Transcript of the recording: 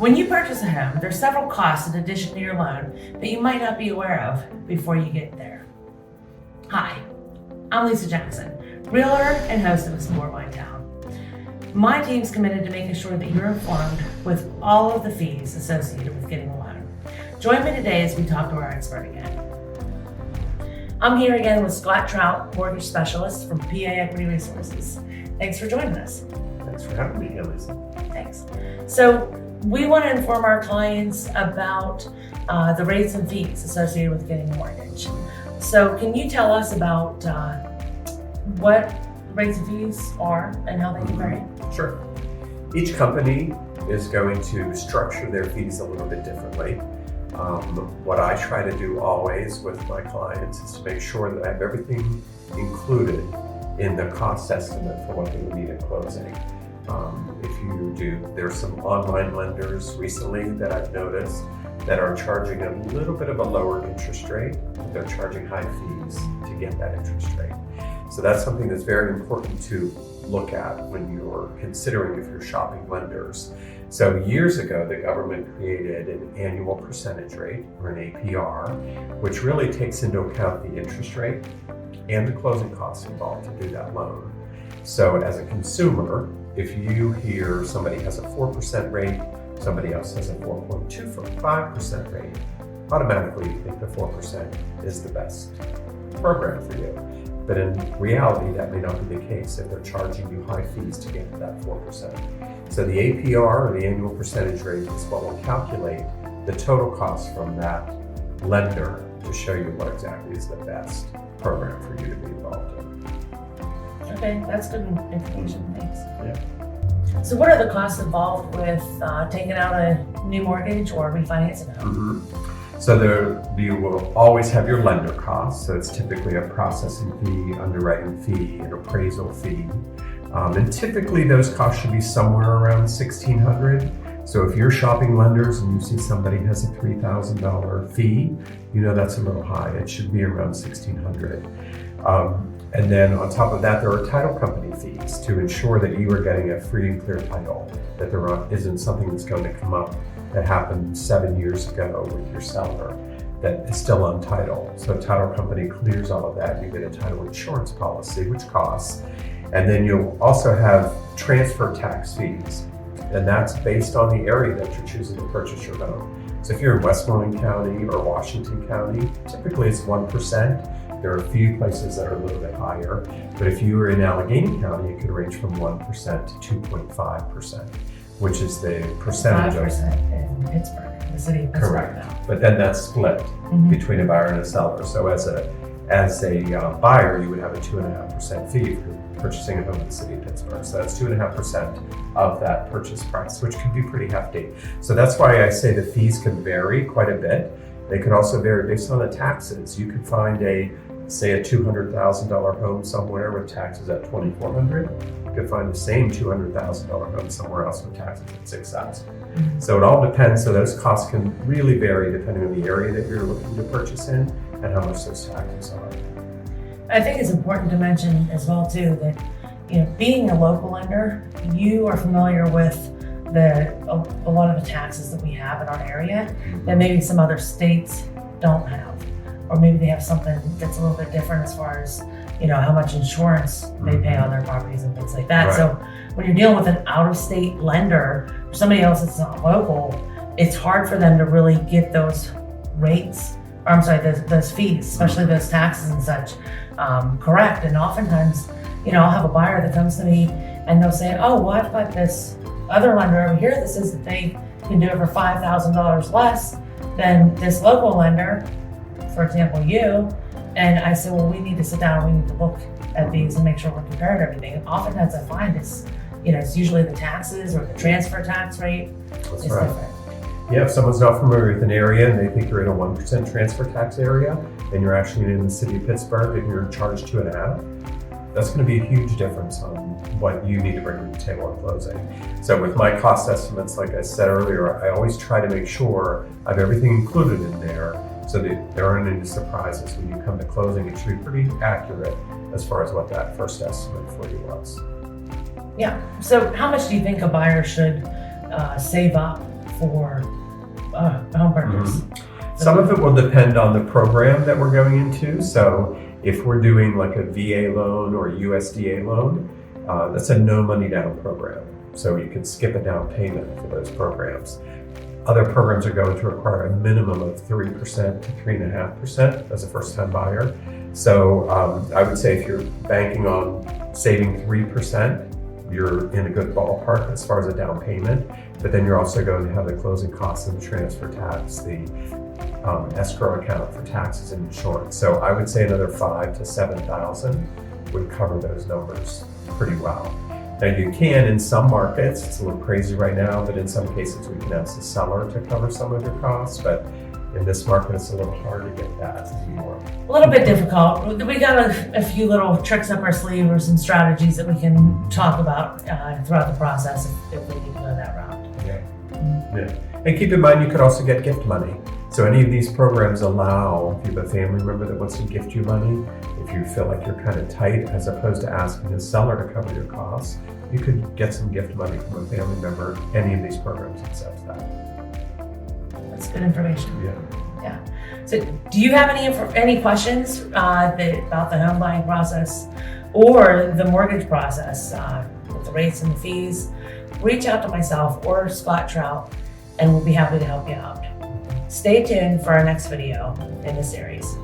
When you purchase a home, there's several costs in addition to your loan that you might not be aware of before you get there. Hi, I'm Lisa Jackson, realtor and host of Explore My Town. My team's committed to making sure that you're informed with all of the fees associated with getting a loan. Join me today as we talk to our expert again. I'm here again with Trout, mortgage specialist from PA Equity Resources. Thanks for joining us. Thanks for having me here, Lisa. Thanks. So we want to inform our clients about the rates and fees associated with getting a mortgage. So can you tell us about what rates and fees are and how they can vary? Sure. Each company is going to structure their fees a little bit differently. What I try to do always with my clients is to make sure that I have everything included in the cost estimate for what they would need at closing. There's some online lenders recently that I've noticed that are charging a little bit of a lower interest rate. They're charging high fees to get that interest rate. So that's something that's very important to look at when you're considering if you're shopping lenders. So years ago, the government created an annual percentage rate, or an APR, which really takes into account the interest rate and the closing costs involved to do that loan. So as a consumer, if you hear somebody has a 4% rate, somebody else has a 4.25% rate, automatically you think the 4% is the best program for you. But in reality, that may not be the case if they're charging you high fees to get to that 4%. So the APR, or the annual percentage rate, is what will calculate the total cost from that lender to show you what exactly is the best program for you to be involved in. Okay, that's good information, thanks. Yeah. So what are the costs involved with taking out a new mortgage or refinancing a home? So you will always have your lender costs. So it's typically a processing fee, underwriting fee, an appraisal fee. And typically those costs should be somewhere around $1,600. So if you're shopping lenders and you see somebody has a $3,000 fee, you know that's a little high. It should be around $1,600. And then on top of that, there are title company fees to ensure that you are getting a free and clear title, that there isn't something that's going to come up that happened 7 years ago with your seller that is still untitled. So title company clears all of that. You get a title insurance policy, which costs. And then you'll also have transfer tax fees. And that's based on the area that you're choosing to purchase your home. So if you're in Westmoreland County or Washington County, typically it's 1%. There are a few places that are a little bit higher, but if you were in Allegheny County, it could range from 1% to 2.5%, which is the percentage 5% in Pittsburgh, the city of Pittsburgh. Correct. Now. But then that's split between a buyer and a seller. So as a buyer, you would have a 2.5% fee if you're purchasing a home in the city of Pittsburgh. So that's 2.5% of that purchase price, which can be pretty hefty. So that's why I say the fees can vary quite a bit. They could also vary based on the taxes. You could find say a $200,000 home somewhere with taxes at $2,400. You could find the same $200,000 home somewhere else with taxes at $6,000. So it all depends. So those costs can really vary depending on the area that you're looking to purchase in and how much those taxes are. I think it's important to mention as well too that being a local lender, you are familiar with a lot of the taxes that we have in our area that maybe some other states don't have, or maybe they have something that's a little bit different as far as how much insurance they pay on their properties and things like that. Right. So when you're dealing with an out-of-state lender or somebody else that's not local, it's hard for them to really get those rates, or I'm sorry, those fees, especially those taxes and such, correct. And oftentimes, I'll have a buyer that comes to me and they'll say, oh, well, I've got this other lender over here that says that they can do it for $5,000 less than this local lender, for example, you. And I said, well, we need to sit down, we need to look at these and make sure we're comparing everything. And oftentimes I find it's usually the taxes or the transfer tax rate is different. Yeah, if someone's not familiar with an area and they think you're in a 1% transfer tax area and you're actually in the city of Pittsburgh and you're charged 2.5%, that's going to be a huge difference on what you need to bring to the table at closing. So with my cost estimates, like I said earlier, I always try to make sure I have everything included in there so that there aren't any surprises when you come to closing. It should be pretty accurate as far as what that first estimate for you was. Yeah. So how much do you think a buyer should save up for home purchase? Some of it will depend on the program that we're going into. So if we're doing like a VA loan or USDA loan, that's a no money down program. So you can skip a down payment for those programs. Other programs are going to require a minimum of 3% to 3.5% as a first time buyer. So I would say if you're banking on saving 3%, you're in a good ballpark as far as a down payment, but then you're also going to have the closing costs of the transfer tax, the escrow account for taxes and insurance. So I would say another 5,000 to 7,000 would cover those numbers pretty well. Now you can, in some markets, it's a little crazy right now, but in some cases we can ask the seller to cover some of your costs, but in this market it's a little hard to get that anymore. A little bit difficult. We got a few little tricks up our sleeve or some strategies that we can talk about throughout the process if we need to go that route. Yeah. And keep in mind, you could also get gift money. So any of these programs allow, if you have a family member that wants to gift you money, if you feel like you're kind of tight, as opposed to asking the seller to cover your costs, you could get some gift money from a family member. Any of these programs accept that. That's good information. Yeah. So do you have any questions about the home buying process or the mortgage process with the rates and the fees? Reach out to myself or Scott Trout and we'll be happy to help you out. Stay tuned for our next video in the series.